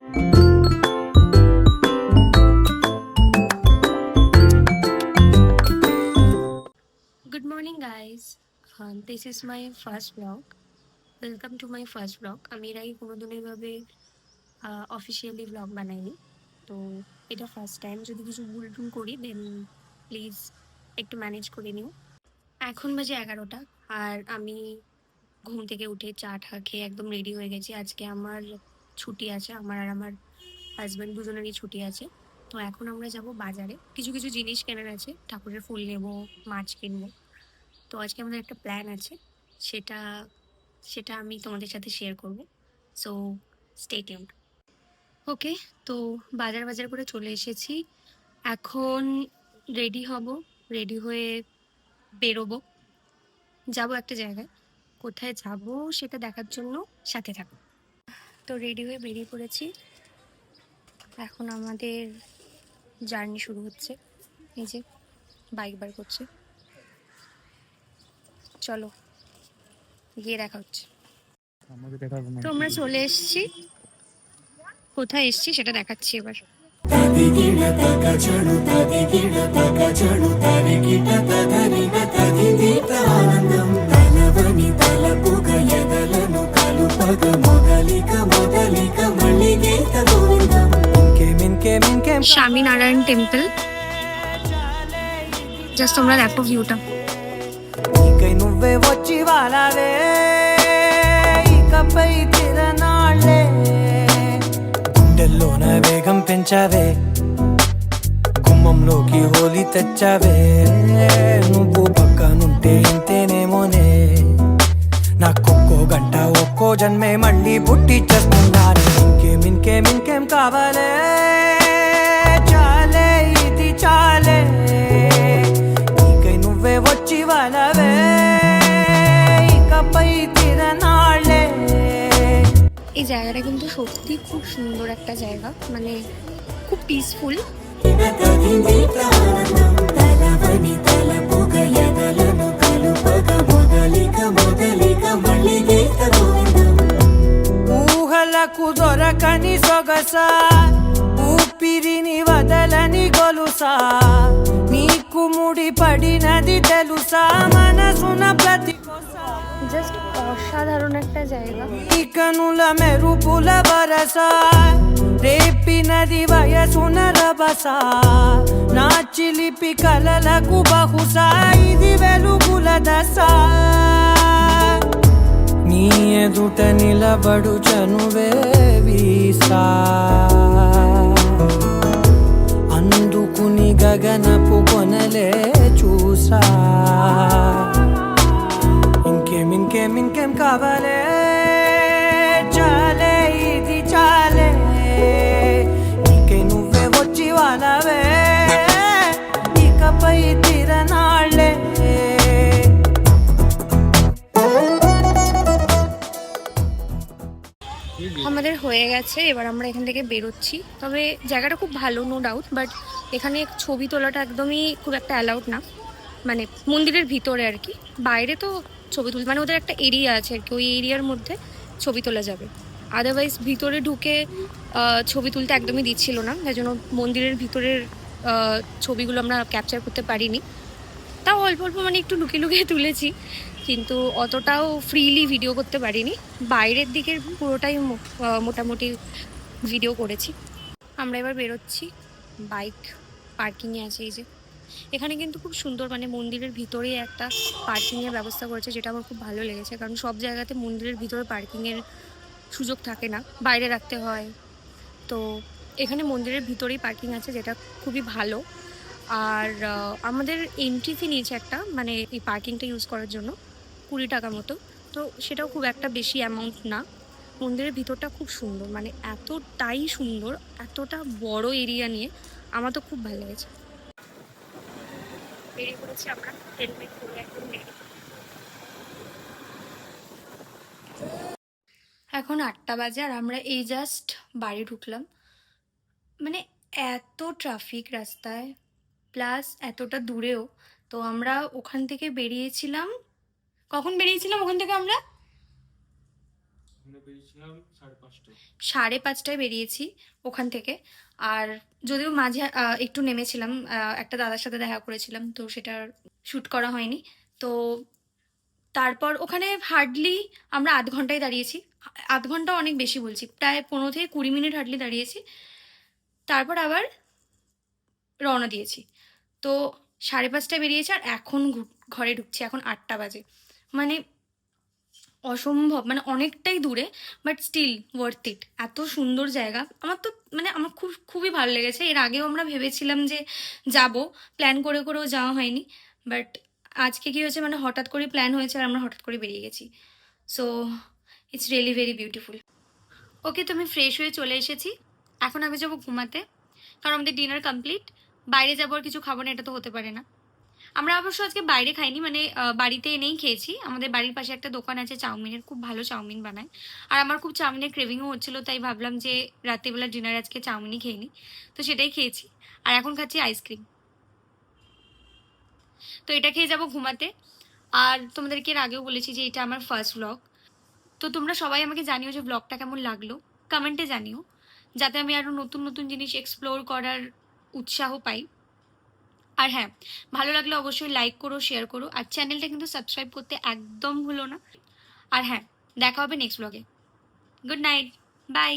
Good morning, guys. This is my first vlog. Welcome to my first vlog. আমি এর আগে কোনোদিন এইভাবে অফিসিয়ালি ভ্লগ বানাইনি, তো এটা ফার্স্ট টাইম। যদি কিছু ভুল টুল করি দেন প্লিজ একটু ম্যানেজ করে নিও। এখন বাজে 11টা, আর আমি ঘুম থেকে উঠে চা টা খেয়ে একদম রেডি হয়ে গেছি। আজকে আমার ছুটি আছে, আমার আর আমার হাজব্যান্ড দুজনেরই ছুটি আছে। তো এখন আমরা যাব বাজারে, কিছু কিছু জিনিস কেনার আছে, ঠাকুরের ফুল নেবো, মাছ কিনবো। তো আজকে আমাদের একটা প্ল্যান আছে, সেটা সেটা আমি তোমাদের সাথে শেয়ার করব। So stay tuned. ওকে, তো বাজার বাজার করে চলে এসেছি। এখন রেডি হব, রেডি হয়ে বেরোবো, যাব একটা জায়গায়। কোথায় যাব সেটা দেখার জন্য সাথে থাকো। তো রেডি হয়ে বেরিয়ে পড়েছি, এখন আমাদের জার্নি শুরু হচ্ছে। এই যে বাইক বার করছে, চলো গিয়ে দেখা হচ্ছে। তো আমরা চলে এসেছি, কোথায় এসেছি সেটা দেখাচ্ছি এবার। স্বামীনারায়ণ টেম্পল, জাস্ট তোমরা দেখো ভিউটা। నువ్వే వచ్చి వాలావే ఇకపై తిరనాళ్ళే గుండెల్లోన వేగం పెంచావే గుమ్మంలోకి హోలీ తెచ్చావే నువ్వు పక్కనుంటే ఇంతేనేమోనే నాకొక్కో గంట ఒక్కో జన్మే మళ్ళీ పుట్టి చేస్తున్నాను ఇంకేం కావాలే చాలే ఇది చాలే నీకై నువ్వే వచ్చి వాలవే ఇకపై తిరనాళ్ళే। এই জায়গাটা কিন্তু সত্যি খুব সুন্দর একটা জায়গা, মানে খুব পিসফুল। ఊహలకు దొరకని సొగస ఊపిరిని వదలని గొలుసా నీకు ముడి పడినది తెలుసా మనసున ప్రతి জাস্ট অসাধারণ একটা জায়গা। ఈ కనుల మెరుపుల వరస రేపినది వయసున రభస నా చిలిపి కలలకు బహుశా ఇది వెలుగుల దశ నీ ఎదుట నిలబడు చనువే వీసా అందుకుని గగనపు కొనలే చూసా ఇంకేం కావాలే చాలే ఇది చాలే నీకై నువ్వే వచ్చి వాలవే ఇకపై తిరనాళ్ళే। আমাদের হয়ে গেছে, এবার আমরা এখান থেকে বেরোচ্ছি। তবে জায়গাটা খুব ভালো, নো ডাউট, বাট এখানে ছবি তোলাটা একদমই খুব একটা অ্যালাউড না, মানে মন্দিরের ভিতরে আর কি। বাইরে তো ছবি তুলতে, মানে ওদের একটা এরিয়া আছে আর কি, ওই এরিয়ার মধ্যে ছবি তোলা যাবে। আদারওয়াইজ ভিতরে ঢুকে ছবি তুলতে একদমই দিচ্ছিল না, তাই জন্য মন্দিরের ভিতরের ছবিগুলো আমরা ক্যাপচার করতে পারিনি। তাও অল্প অল্প মানে একটু লুকিয়ে লুকিয়ে তুলেছি, কিন্তু অতটাও ফ্রিলি ভিডিও করতে পারিনি। বাইরের দিকের পুরোটাই মোটামুটি ভিডিও করেছি। আমরা এবার বেরোচ্ছি, বাইক পার্কিংয়ে আছে। এই যে এখানে কিন্তু খুব সুন্দর, মানে মন্দিরের ভিতরেই একটা পার্কিংয়ের ব্যবস্থা করেছে, যেটা আমার খুব ভালো লেগেছে। কারণ সব জায়গাতে মন্দিরের ভিতরে পার্কিংয়ের সুযোগ থাকে না, বাইরে রাখতে হয়। তো এখানে মন্দিরের ভিতরেই পার্কিং আছে, যেটা খুবই ভালো। আর আমাদের এন্ট্রি ফি নিয়েছে একটা, মানে এই পার্কিংটা ইউজ করার জন্য 20 টাকা মতো। তো সেটাও খুব একটা বেশি অ্যামাউন্ট না। মন্দিরের ভিতরটা খুব সুন্দর, মানে এতটাই সুন্দর, এতটা বড় এরিয়া নিয়ে, আমার তো খুব ভালো লেগেছে। বেরিয়ে পড়েছি আমরা, হেলমেট পরে একদম রেডি। এখন 8টা বাজে, আর আমরা এই জাস্ট বাড়ি ঢুকলাম। মানে এত ট্রাফিক রাস্তায়, প্লাস এতটা দূরেও। তো আমরা ওখান থেকে বেরিয়েছিলাম, কখন বেরিয়েছিলাম ওখান থেকে আমরা? বেরিয়েছিলাম 5:30টায়। 5:30টায় বেরিয়েছি ওখান থেকে। আর যদিও মাঝে একটু নেমেছিলাম, একটা দাদার সাথে দেখা করেছিলাম, তো সেটা শ্যুট করা হয়নি। তো তারপর ওখানে হার্ডলি আমরা আধ ঘন্টায় দাঁড়িয়েছি। আধ ঘন্টা অনেক বেশি বলছি, প্রায় 15 থেকে 20 মিনিট হার্ডলি দাঁড়িয়েছি। তারপর আবার রওনা দিয়েছি। তো 5:30টায় বেরিয়েছি আর এখন ঘরে ঢুকছি, এখন 8টা বাজে। মানে অসম্ভব, মানে অনেকটাই দূরে, বাট স্টিল ওয়ার্থ ইট। এত সুন্দর জায়গা, আমার তো মানে আমার খুবই ভালো লেগেছে। এর আগেও আমরা ভেবেছিলাম যে যাব, প্ল্যান করে করেও যাওয়া হয়নি। বাট আজকে কি হয়েছে, মানে হঠাৎ করে প্ল্যান হয়েছে আর আমরা হঠাৎ করে বেরিয়ে গেছি। So it's really very beautiful. Okay, তো আমি ফ্রেশ হয়ে চলে এসেছি। এখন আমি যাবো ঘুমাতে, কারণ আমাদের ডিনার কমপ্লিট। বাইরে যাবো আর কিছু খাবো না, এটা তো হতে পারে না। আমরা অবশ্য আজকে বাইরে খাইনি, মানে বাড়িতে এনেই খেয়েছি। আমাদের বাড়ির পাশে একটা দোকান আছে চাউমিনের, খুব ভালো চাউমিন বানায়। আর আমার খুব চাউমিনের ক্রেভিংও হচ্ছিল, তাই ভাবলাম যে রাত্রিবেলা ডিনার আজকে চাউমিনই খেয়ে নিই। তো সেটাই খেয়েছি। আর এখন খাচ্ছি আইসক্রিম। তো এটা খেয়ে যাবো ঘুমাতে। আর তোমাদেরকে এর আগেও বলেছি যে এটা আমার ফার্স্ট ব্লগ। তো তোমরা সবাই আমাকে জানিও যে ব্লগটা কেমন লাগলো, কমেন্টে জানিও, যাতে আমি আরও নতুন নতুন জিনিস এক্সপ্লোর করার উৎসাহ পাই। আর হ্যাঁ, ভালো লাগলে অবশ্যই লাইক করো, শেয়ার করো, আর চ্যানেলটা কিন্তু সাবস্ক্রাইব করতে একদম ভুলো না। আর হ্যাঁ, দেখা হবে নেক্সট ব্লগে। Good night, by.